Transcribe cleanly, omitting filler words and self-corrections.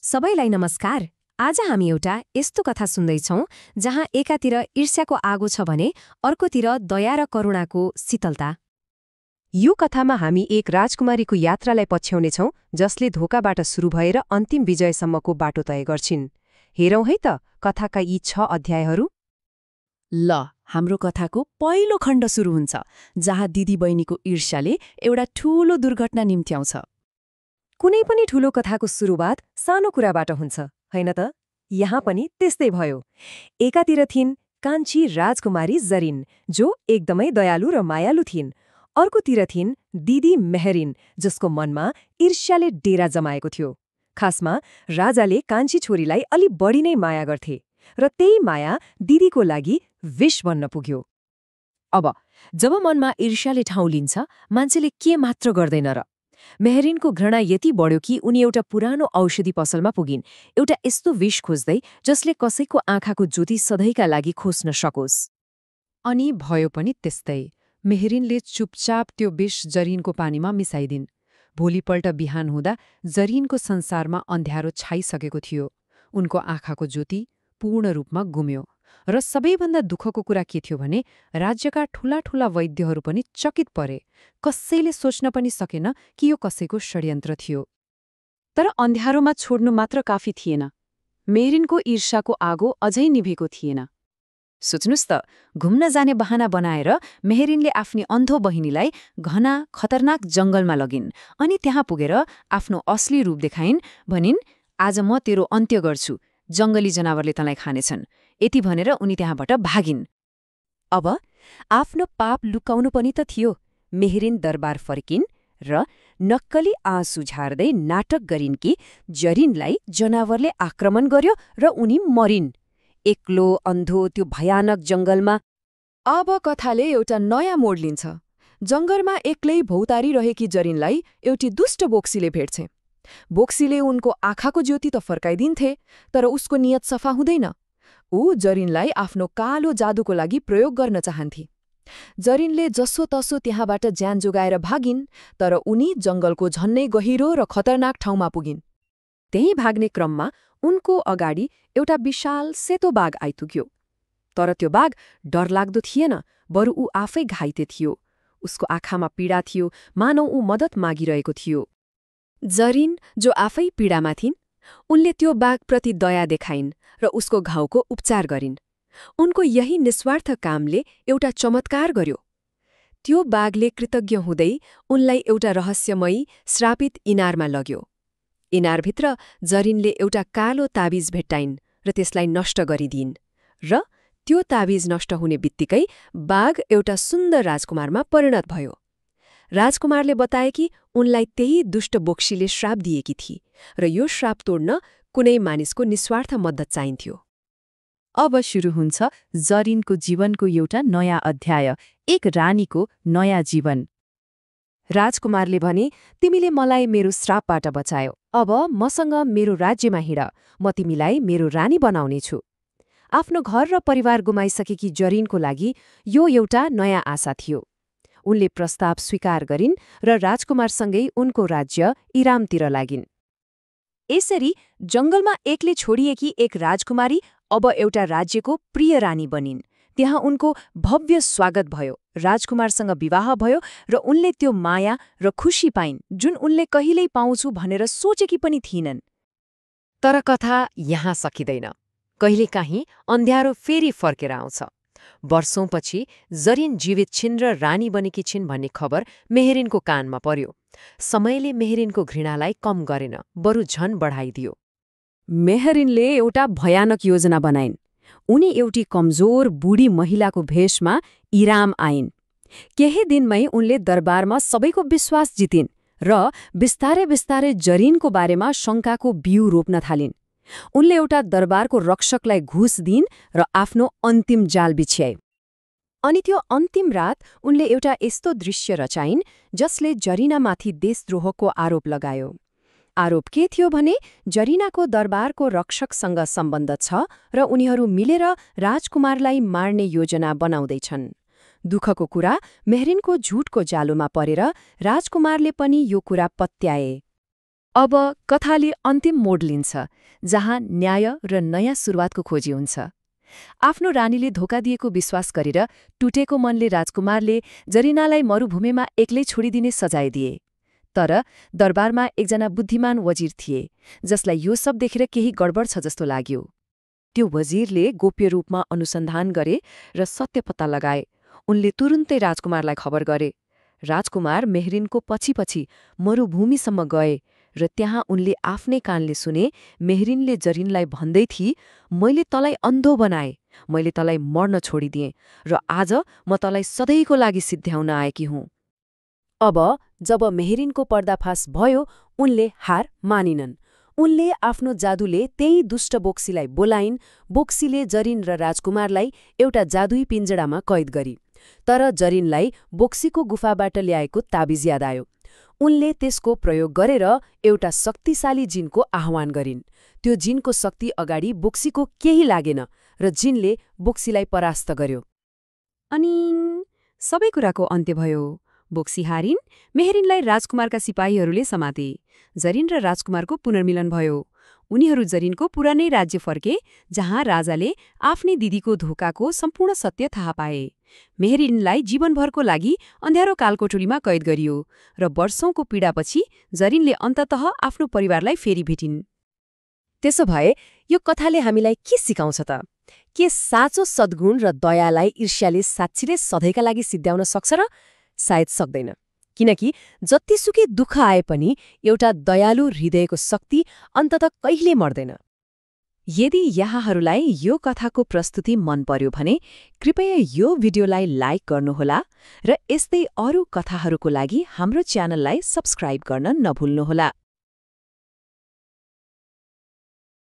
सबैलाई नमस्कार। आज हामी एउटा यस्तो कथा सुन्दैछौँ जहाँ एकातिर ईर्ष्याको आगो छ भने अर्कोतिर दया र करुणाको शीतलता। यो कथामा हामी एक राजकुमारीको यात्रालाई पछ्याउनेछौँ जसले धोकाबाट सुरु भएर अन्तिम विजयसम्मको बाटो तय गर्छिन्। हेरौँ है त कथाका यी 6 अध्यायहरू। ल हाम्रो कथाको पहिलो खण्ड सुरु हुन्छ जहाँ दिदीबहिनीको ईर्ष्याले एउटा ठूलो दुर्घटना निम्त्याउँछ। कुनै पनि ठूलो कथाको सुरुवात सानो कुराबाट हुन्छ, होइन त? यहाँ पनि त्यस्तै भयो। एकातिर थिइन् कान्छी राजकुमारी जरिन, जो एकदमै दयालु र मायालु थिइन्। अर्कोतिर थिइन् दिदी मेहरिन, जसको मनमा ईर्ष्याले डेरा जमाएको थियो। खासमा राजाले कान्छी छोरीलाई अलि बढी नै माया गर्थे र त्यही माया दिदीको लागि विष बन्न पुग्यो। अब जब मनमा ईर्ष्याले ठाउँ लिन्छ, मान्छेले के मात्र गर्दैन र? मेहरिनको घृणा यति बढ्यो कि उनी एउटा पुरानो औषधि पसलमा पुगिन्, एउटा यस्तो विष खोज्दै जसले कसैको आँखाको ज्योति सधैँका लागि खोज्न सकोस्। अनि भयो पनि त्यस्तै। मेहरिनले चुपचाप त्यो विष जरिनको पानीमा मिसाइदिन्। भोलिपल्ट बिहान हुँदा जरिनको संसारमा अन्ध्यारो छाइसकेको थियो। उनको आँखाको ज्योति पूर्ण रूपमा गुम्यो। र सबैभन्दा दुःखको कुरा के थियो भने राज्यका ठूला ठूला वैद्यहरू पनि चकित परे। कसैले सोच्न पनि सकेन कि यो कसैको षड्यन्त्र थियो। तर अन्ध्यारोमा छोड्नु मात्र काफी थिएन। मेहरिनको ईर्ष्याको आगो अझै निभेको थिएन। सोच्नुस् त, घुम्न जाने बहाना बनाएर मेहरिनले आफ्नी अन्धो बहिनीलाई घना खतरनाक जंगलमा लगिन् अनि त्यहाँ पुगेर आफ्नो असली रूप देखाइन्। भनिन्, आज म तेरो अन्त्य गर्छु, जंगली जनावरले तँलाई खानेछन्। यति भनेर उनी त्यहाँबाट भागिन्। अब आफ्नो पाप लुकाउनु पनि त थियो। मेहरिन दरबार फर्किन् र नक्कली आँसु झार्दै नाटक गरिन् कि जरिनलाई जनावरले आक्रमण गर्यो र उनी मरिन्। एक्लो अन्धो त्यो भयानक जंगलमा। अब कथाले एउटा नयाँ मोड लिन्छ। जंगलमा एक्लै भौतारी रहेकी जरिनलाई एउटी दुष्ट बोक्सीले भेट्छे। बोक्सीले उनको आँखाको ज्योति त फर्काइदिन्थे, तर उसको नियत सफा हुँदैन। ऊ जरिनलाई आफ्नो कालो जादुको लागि प्रयोग गर्न चाहन्थे। जरिनले जसोतसो त्यहाँबाट ज्यान जोगाएर भागिन्, तर उनी जंगलको झन्नै गहिरो र खतरनाक ठाउँमा पुगिन्। त्यही भाग्ने क्रममा उनको अगाडि एउटा विशाल सेतो बाघ आइपुग्यो। तर त्यो बाघ डरलाग्दो थिएन, बरु ऊ आफै घाइते थियो। उसको आँखामा पीडा थियो, मानौ ऊ मद्दत मागिरहेको थियो। जरिन, जो आफै पीडामा थिइन्, उनले त्यो बाघप्रति दया देखाइन् र उसको घाउको उपचार गरिन्। उनको यही निस्वार्थ कामले एउटा चमत्कार गर्यो। त्यो बाघले कृतज्ञ हुँदै उनलाई एउटा रहस्यमयी श्रापित इनारमा लग्यो। इनारभित्र जरिनले एउटा कालो ताबिज भेट्टाइन् र त्यसलाई नष्ट गरिदिइन्। र त्यो ताबिज नष्ट हुने बित्तिकै बाघ एउटा सुन्दर राजकुमारमा परिणत भयो। राजकुमारले बताए कि उनलाई त्यही दुष्ट बोक्सीले श्राप दिएकी थिए र यो श्राप तोड्न कुनै मानिसको निस्वार्थ मद्दत चाहिन्थ्यो। अब सुरु हुन्छ जरिनको जीवनको एउटा नयाँ अध्याय, एक रानीको नयाँ जीवन। राजकुमारले भने, तिमीले मलाई मेरो श्रापबाट बचायो। अब मसँग मेरो राज्यमा हिँड, म तिमीलाई मेरो रानी बनाउनेछु। आफ्नो घर र परिवार गुमाइसकेकी जरिनको लागि यो एउटा नयाँ आशा थियो। उनले प्रस्ताव स्वीकार गरिन् र राजकुमारसँगै उनको राज्य इरामतिर लागिन्। यसरी जंगलमा एक्लै छोडिएकी एक राजकुमारी अब एउटा राज्यको प्रिय रानी बनिन्। त्यहाँ उनको भव्य स्वागत भयो, राजकुमारसँग विवाह भयो र उनले त्यो माया र खुशी पाइन् जुन उनले कहिल्यै पाउँछु भनेर सोचेकी पनि थिइनन्। तर कथा यहाँ सकिँदैन। कहिलेकाहीँ अन्ध्यारो फेरि फर्केर आउँछ। वर्षौंपछि जरिन जीवित छिन् र रानी बनेकी छिन् भन्ने खबर मेहरिनको कानमा पर्यो। समयले मेहरिनको घृणालाई कम गरेन, बरु झन बढाइदियो। मेहरिनले एउटा भयानक योजना बनाइन्। उनी एउटी कमजोर बुढी महिलाको भेषमा इराम आइन्। केही दिनमै उनले दरबारमा सबैको विश्वास जितिन् र बिस्तारै बिस्तारै जरिनको बारेमा शङ्काको बिउ रोप्न थालिन्। उनले एउटा दरबारको रक्षकलाई घुस दिइन् र आफ्नो अन्तिम जाल बिछ्याए। अनि त्यो अन्तिम रात उनले एउटा यस्तो दृश्य रचाइन् जसले जरिनामाथि देशद्रोहको आरोप लगायो। आरोप के थियो भने जरिनाको दरबारको रक्षकसँग सम्बन्ध छ र उनीहरू मिलेर राजकुमारलाई मार्ने योजना बनाउँदैछन्। दुःखको कुरा, मेहरिनको झुटको जालोमा परेर राजकुमारले पनि यो कुरा पत्याए। अब कथाले अन्तिम मोड लिन्छ, जहाँ न्याय र नयाँ सुरुवातको खोजी हुन्छ। आफ्नो रानीले धोका दिएको विश्वास गरेर टुटेको मनले राजकुमारले जरिनालाई मरुभूमिमा एक्लै छोडिदिने सजाय दिए। तर दरबारमा एकजना बुद्धिमान वजिर थिए, जसलाई यो सब देखेर केही गडबड छ जस्तो लाग्यो। त्यो वजिरले गोप्य रूपमा अनुसन्धान गरे र सत्य पत्ता लगाए। उनले तुरुन्तै राजकुमारलाई खबर गरे। राजकुमार मेहरिनको पछि मरुभूमिसम्म गए र त्यहाँ उनले आफ्नै कानले सुने मेहरिनले जरिनलाई भन्दै थिए, मैले तँलाई अन्धो बनाए, मैले तँलाई मर्न छोडिदिएँ र आज म तँलाई सधैँको लागि सिद्ध्याउन आएकी हुँ। अब जब मेहरिनको पर्दाफास भयो, उनले हार मानिनन्। उनले आफ्नो जादुले त्यही दुष्ट बोक्सीलाई बोलाइन्। बोक्सीले जरिन र राजकुमारलाई एउटा जादुई पिञ्जडामा कैद गरी। तर जरिनलाई बोक्सीको गुफाबाट ल्याएको ताबिज याद आयो। उनले त्यसको प्रयोग गरेर एउटा शक्तिशाली जिनको आह्वान गरिन्। त्यो जिनको शक्ति अगाडि बोक्सीको केही लागेन र जिनले बोक्सीलाई परास्त गर्यो। अनि सबै कुराको अन्त्य भयो। बोक्सी हारिन्, मेहरिनलाई राजकुमारका सिपाहीहरूले समाते। जरिन र राजकुमारको पुनर्मिलन भयो। उनीहरू जरिनको पुरानै राज्य फर्के, जहाँ राजाले आफ्नै दिदीको धोकाको सम्पूर्ण सत्य थाहा पाए। मेहरिनलाई जीवनभरको लागि अँध्यारो कालकोठरीमा कैद गरियो र वर्षौंको पीडापछि जरिनले अन्ततः आफ्नो परिवारलाई फेरि भेटिन्। त्यसो भए यो कथाले हामीलाई के सिकाउँछ त? के साँचो सद्गुण र दयालाई ईर्ष्याले साँच्चै नै सधैँका लागि सिद्ध्याउन सक्छ र? सायद सक्दैन। किनकि जतिसुकै दुःख आए पनि एउटा दयालु हृदयको शक्ति अन्ततः कहिले मर्दैन। यदि यहाँहरूलाई यो कथाको प्रस्तुति मन पर्यो भने कृपया यो भिडियोलाई लाइक गर्नुहोला र यस्तै अरू कथाहरूको लागि हाम्रो च्यानललाई सब्स्क्राइब गर्न नभुल्नुहोला।